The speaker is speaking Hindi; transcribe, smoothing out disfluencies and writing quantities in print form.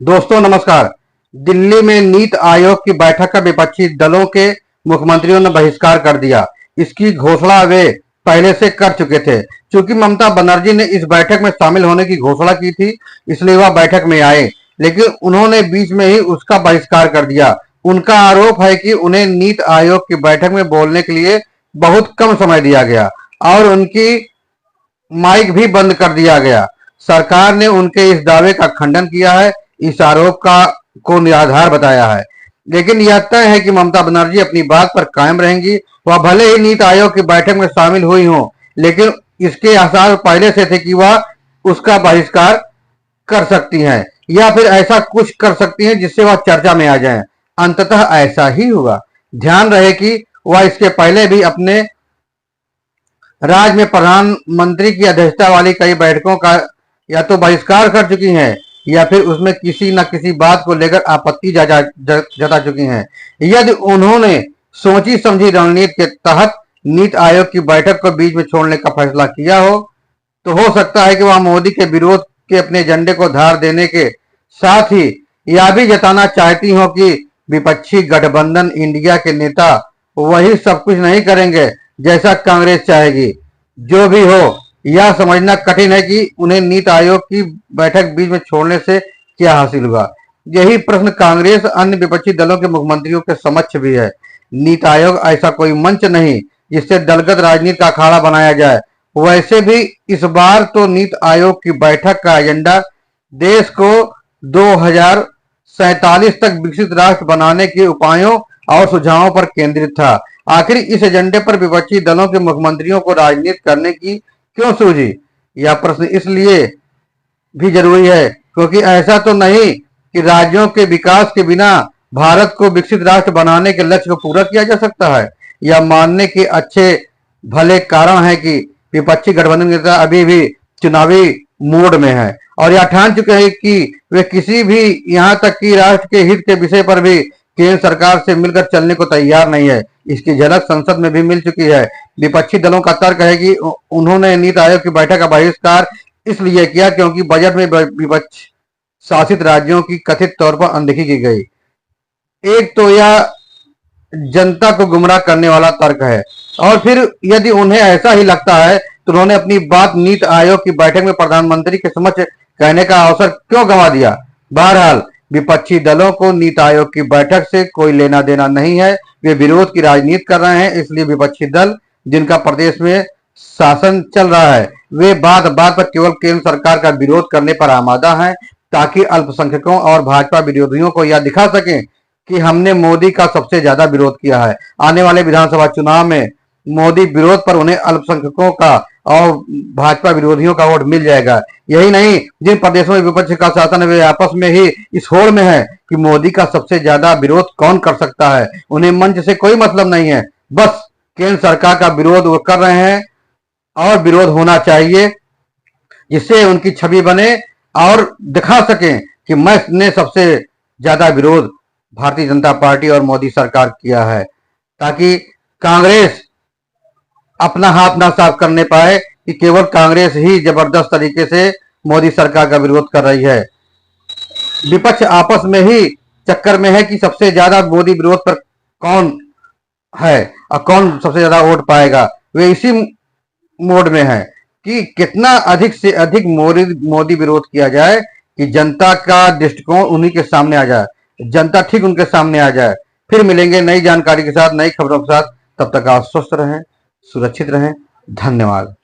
दोस्तों नमस्कार। दिल्ली में नीति आयोग की बैठक का विपक्षी दलों के मुख्यमंत्रियों ने बहिष्कार कर दिया। इसकी घोषणा वे पहले से कर चुके थे। चूंकि ममता बनर्जी ने इस बैठक में शामिल होने की घोषणा की थी, इसलिए वह बैठक में आए, लेकिन उन्होंने बीच में ही उसका बहिष्कार कर दिया। उनका आरोप है कि उन्हें नीति आयोग की बैठक में बोलने के लिए बहुत कम समय दिया गया और उनकी माइक भी बंद कर दिया गया। सरकार ने उनके इस दावे का खंडन किया है, इस आरोप को निराधार बताया है। लेकिन यह तय है कि ममता बनर्जी अपनी बात पर कायम रहेंगी। वह भले ही नीति आयोग की बैठक में शामिल हुई हों, लेकिन इसके आसार पहले से थे कि वह उसका बहिष्कार कर सकती हैं या फिर ऐसा कुछ कर सकती हैं जिससे वह चर्चा में आ जाएं। अंततः ऐसा ही हुआ। ध्यान रहे कि वह इसके पहले भी अपने राज्य में प्रधानमंत्री की अध्यक्षता वाली कई बैठकों का या तो बहिष्कार कर चुकी हैं या फिर उसमें किसी न किसी बात को लेकर आपत्ति जता चुकी हैं। यदि उन्होंने सोची समझी रणनीति के तहत नीति आयोग की बैठक को बीच में छोड़ने का फैसला किया हो, तो हो सकता है कि वह मोदी के विरोध के अपने एजेंडे को धार देने के साथ ही यह भी जताना चाहती हो कि विपक्षी गठबंधन इंडिया के नेता वही सब कुछ नहीं करेंगे जैसा कांग्रेस चाहेगी। जो भी हो, यह समझना कठिन है कि उन्हें नीति आयोग की बैठक बीच में छोड़ने से क्या हासिल हुआ। यही प्रश्न कांग्रेस अन्य विपक्षी दलों के मुख्यमंत्रियों के समक्ष भी है। नीति आयोग ऐसा कोई मंच नहीं जिससे दलगत राजनीति का अखाड़ा बनाया जाए। वैसे भी इस बार तो नीति आयोग की बैठक का एजेंडा देश को 2047 तक विकसित राष्ट्र बनाने के उपायों और सुझावों पर केंद्रित था। आखिर इस एजेंडे पर विपक्षी दलों के मुख्यमंत्रियों को राजनीति करने की क्यों सूझी? यह प्रश्न इसलिए भी जरूरी है क्योंकि ऐसा तो नहीं कि राज्यों के विकास के बिना भारत को विकसित राष्ट्र बनाने के लक्ष्य को पूरा किया जा सकता है। यह मानने के अच्छे भले कारण है कि विपक्षी गठबंधन नेता अभी भी चुनावी मोड में है और यह ठान चुके हैं कि वे किसी भी यहाँ तक कि राष्ट्र के हित के विषय पर भी केंद्र सरकार से मिलकर चलने को तैयार नहीं है। इसकी झलक संसद में भी मिल चुकी है। विपक्षी दलों का तर्क है कि उन्होंने नीति आयोग की बैठक का बहिष्कार इसलिए किया क्योंकि बजट में विपक्ष शासित राज्यों की कथित तौर पर अनदेखी की गई। एक तो यह जनता को गुमराह करने वाला तर्क है और फिर यदि उन्हें ऐसा ही लगता है तो उन्होंने अपनी बात नीति आयोग की बैठक में प्रधानमंत्री के समक्ष कहने का अवसर क्यों गंवा दिया। बहरहाल विपक्षी दलों को नीति आयोग की बैठक से कोई लेना देना नहीं है। वे विरोध की राजनीति कर रहे हैं। इसलिए विपक्षी दल जिनका प्रदेश में शासन चल रहा है, वे बात बात पर केवल केंद्र सरकार का विरोध करने पर आमादा हैं ताकि अल्पसंख्यकों और भाजपा विरोधियों को यह दिखा सकें कि हमने मोदी का सबसे ज्यादा विरोध किया है। आने वाले विधानसभा चुनाव में मोदी विरोध पर उन्हें अल्पसंख्यकों का और भाजपा विरोधियों का वोट मिल जाएगा। यही नहीं, जिन प्रदेशों में विपक्ष का शासन है वे आपस में ही इस होड़ में है कि मोदी का सबसे ज्यादा विरोध कौन कर सकता है। उन्हें मंच से कोई मतलब नहीं है, बस केंद्र सरकार का विरोध वो कर रहे हैं और विरोध होना चाहिए जिससे उनकी छवि बने और दिखा सकें कि मैंने सबसे ज्यादा विरोध भारतीय जनता पार्टी और मोदी सरकार किया है, ताकि कांग्रेस अपना हाथ ना साफ करने पाए कि केवल कांग्रेस ही जबरदस्त तरीके से मोदी सरकार का विरोध कर रही है। विपक्ष आपस में ही चक्कर में है कि सबसे ज्यादा मोदी विरोध पर कौन है और कौन सबसे ज्यादा वोट पाएगा। वे इसी मोड में है कि कितना अधिक से अधिक मोदी विरोध किया जाए कि जनता का दृष्टिकोण उन्हीं के सामने आ जाए, जनता ठीक उनके सामने आ जाए। फिर मिलेंगे नई जानकारी के साथ, नई खबरों के साथ। तब तक आप स्वस्थ रहें, सुरक्षित रहें। धन्यवाद।